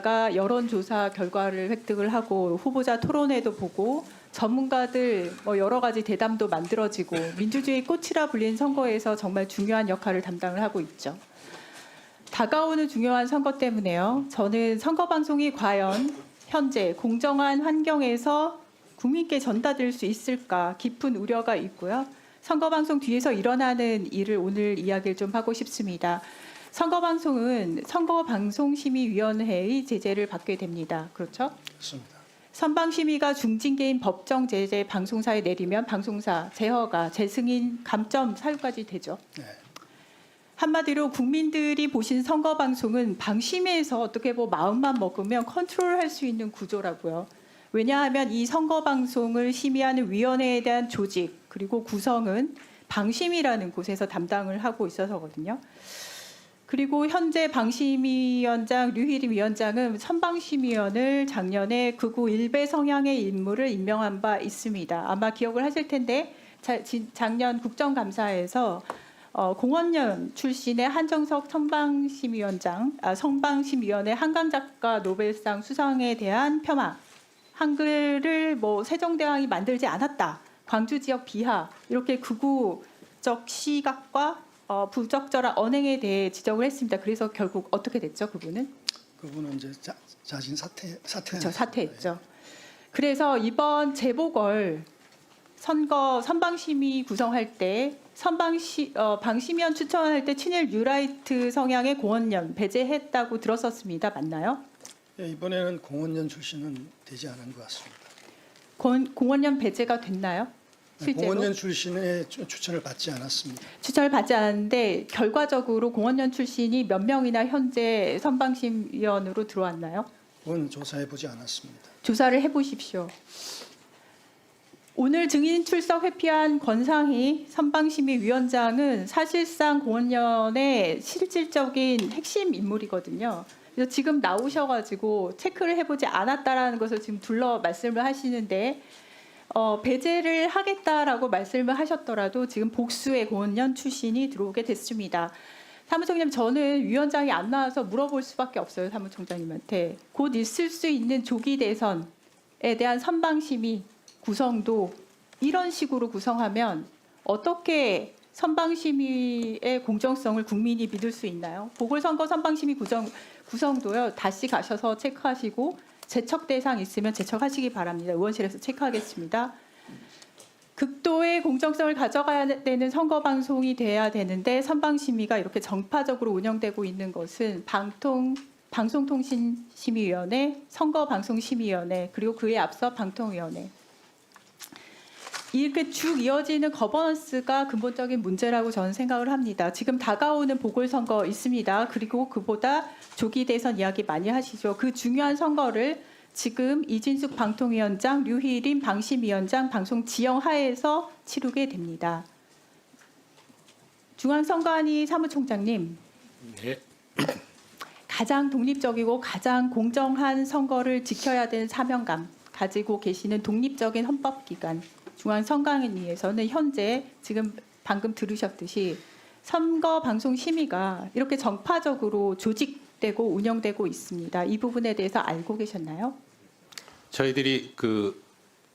가 여론조사 결과를 획득을 하고 후보자 토론회도 보고 전문가들 여러 가지 대담도 만들어지고 민주주의 꽃이라 불린 선거에서 정말 중요한 역할을 담당을 하고 있죠. 다가오는 중요한 선거 때문에요. 저는 선거 방송이 과연 현재 공정한 환경에서 국민께 전달될 수 있을까 깊은 우려가 있고요. 선거 방송 뒤에서 일어나는 일을 오늘 이야기를 좀 하고 싶습니다. 선거방송은 선거방송심의위원회의 제재를 받게 됩니다. 그렇죠? 그렇습니다. 선방심의가 중징계인 법정 제재 방송사에 내리면 방송사 제허가 재승인 감점 사유까지 되죠. 네. 한마디로 국민들이 보신 선거방송은 방심위에서 어떻게 마음만 먹으면 컨트롤할 수 있는 구조라고요. 왜냐하면 이 선거방송을 심의하는 위원회에 대한 조직 그리고 구성은 방심위라는 곳에서 담당을 하고 있어서거든요. 그리고 현재 방심위원장 류희림 위원장은 선방심의원을 작년에 극우 일베 성향의 인물을 임명한 바 있습니다. 아마 기억을 하실 텐데 작년 국정감사에서 공원연 출신의 한정석 선방심의원의 한강작가 노벨상 수상에 대한 폄하, 한글을 세종대왕이 만들지 않았다, 광주 지역 비하 이렇게 극우적 시각과 부적절한 언행에 대해 지적을 했습니다. 그래서 결국 어떻게 됐죠, 그분은? 그분은 이제 자진 그렇죠, 사퇴했죠. 그래서 이번 재보궐 선방심의 구성할 때 방심위원 추천할 때 친일 뉴라이트 성향의 공원연 배제했다고 들었었습니다. 맞나요? 예, 이번에는 공원연 출신은 되지 않은 것 같습니다. 공원연 배제가 됐나요? 실제로? 공원연 출신의 추천을 받지 않았습니다. 추천을 받지 않았는데 결과적으로 공원연 출신이 몇 명이나 현재 선방심위원으로 들어왔나요? 그건 조사해 보지 않았습니다. 조사를 해보십시오. 오늘 증인 출석 회피한 권상희 선방심의위원장은 사실상 공원연의 실질적인 핵심 인물이거든요. 그래서 지금 나오셔가지고 체크를 해보지 않았다라는 것을 지금 둘러 말씀을 하시는데 배제를 하겠다라고 말씀을 하셨더라도 지금 복수의 공원연 출신이 들어오게 됐습니다. 사무총장님, 저는 위원장이 안 나와서 물어볼 수밖에 없어요. 사무총장님한테. 곧 있을 수 있는 조기 대선에 대한 선방심의 구성도 이런 식으로 구성하면 어떻게 선방심의의 공정성을 국민이 믿을 수 있나요? 보궐선거 선방심의 구성도요. 다시 가셔서 체크하시고 제척 대상 있으면 제척하시기 바랍니다. 의원실에서 체크하겠습니다. 극도의 공정성을 가져가야 되는 선거방송이 돼야 되는데 선방심의가 이렇게 정파적으로 운영되고 있는 것은 방송통신심의위원회, 선거방송심의위원회, 그리고 그에 앞서 방통위원회. 이렇게 쭉 이어지는 거버넌스가 근본적인 문제라고 저는 생각을 합니다. 지금 다가오는 보궐선거 있습니다. 그리고 그보다 조기 대선 이야기 많이 하시죠. 그 중요한 선거를 지금 이진숙 방통위원장, 류희림 방심위원장 방송 지형 하에서 치르게 됩니다. 중앙선관위 사무총장님. 네. 가장 독립적이고 가장 공정한 선거를 지켜야 되는 사명감 가지고 계시는 독립적인 헌법기관 중앙선관위에서는 현재 지금 방금 들으셨듯이 선거방송심의가 이렇게 정파적으로 조직되고 운영되고 있습니다. 이 부분에 대해서 알고 계셨나요? 저희들이 그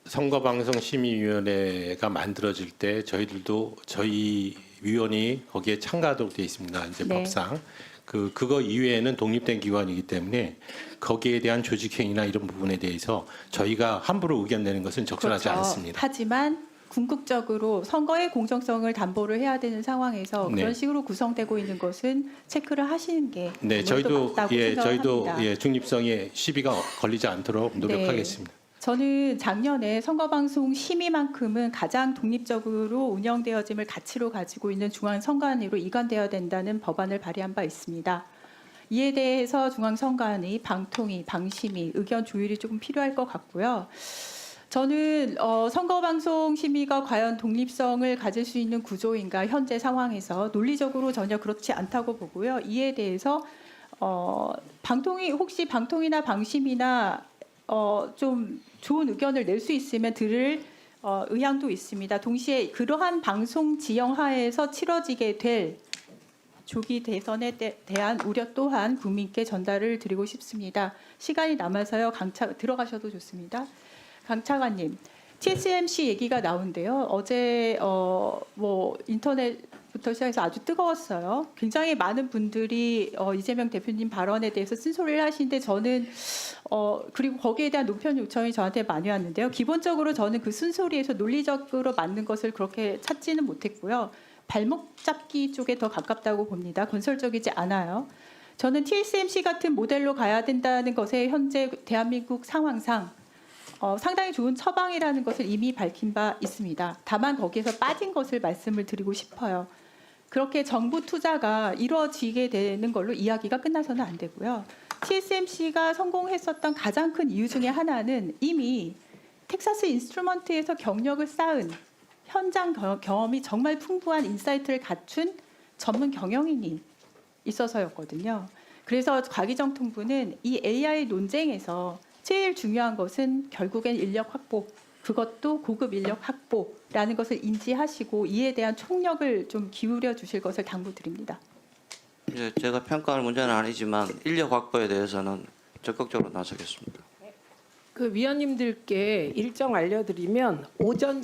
선거방송심의위원회가 만들어질 때 저희들도 저희 위원이 거기에 참가하도록 되어 있습니다. 이제 네. 법상 그거 이외에는 독립된 기관이기 때문에 거기에 대한 조직행위나 이런 부분에 대해서 저희가 함부로 의견 내는 것은 적절하지 그렇죠. 않습니다. 하지만 궁극적으로 선거의 공정성을 담보를 해야 되는 상황에서 네. 그런 식으로 구성되고 있는 것은 체크를 하시는 게 네, 저희도 저희도 중립성에 시비가 걸리지 않도록 노력하겠습니다. 네. 저는 작년에 선거방송 심의만큼은 가장 독립적으로 운영되어짐을 가치로 가지고 있는 중앙선관위로 이관되어야 된다는 법안을 발의한 바 있습니다. 이에 대해서 중앙선관위, 방통위, 방심위 의견 조율이 조금 필요할 것 같고요. 저는 선거방송 심의가 과연 독립성을 가질 수 있는 구조인가 현재 상황에서 논리적으로 전혀 그렇지 않다고 보고요. 이에 대해서 혹시 방통위나 방심위나 좀 좋은 의견을 낼 수 있으면 들을 의향도 있습니다. 동시에 그러한 방송 지형 하에서 치러지게 될 조기 대선에 대한 우려 또한 국민께 전달을 드리고 싶습니다. 시간이 남아서요. 들어가셔도 좋습니다. 강차관님, TSMC 얘기가 나온대요. 어제 뭐 인터넷부터 시작해서 아주 뜨거웠어요. 굉장히 많은 분들이 이재명 대표님 발언에 대해서 쓴소리를 하시는데 저는 그리고 거기에 대한 노편 요청이 저한테 많이 왔는데요. 기본적으로 저는 그 쓴소리에서 논리적으로 맞는 것을 그렇게 찾지는 못했고요. 발목 잡기 쪽에 더 가깝다고 봅니다. 건설적이지 않아요. 저는 TSMC 같은 모델로 가야 된다는 것에 현재 대한민국 상황상 상당히 좋은 처방이라는 것을 이미 밝힌 바 있습니다. 다만 거기에서 빠진 것을 말씀을 드리고 싶어요. 그렇게 정부 투자가 이루어지게 되는 걸로 이야기가 끝나서는 안 되고요. TSMC가 성공했었던 가장 큰 이유 중에 하나는 이미 텍사스 인스트루먼트에서 경력을 쌓은 현장 경험이 정말 풍부한 인사이트를 갖춘 전문 경영인이 있어서였거든요. 그래서 과기정통부는 이 AI 논쟁에서 제일 중요한 것은 결국엔 인력 확보, 그것도 고급 인력 확보라는 것을 인지하시고 이에 대한 총력을 좀 기울여 주실 것을 당부드립니다. 이제 제가 평가할 문제는 아니지만 인력 확보에 대해서는 적극적으로 나서겠습니다. 그 위원님들께 일정 알려드리면 오전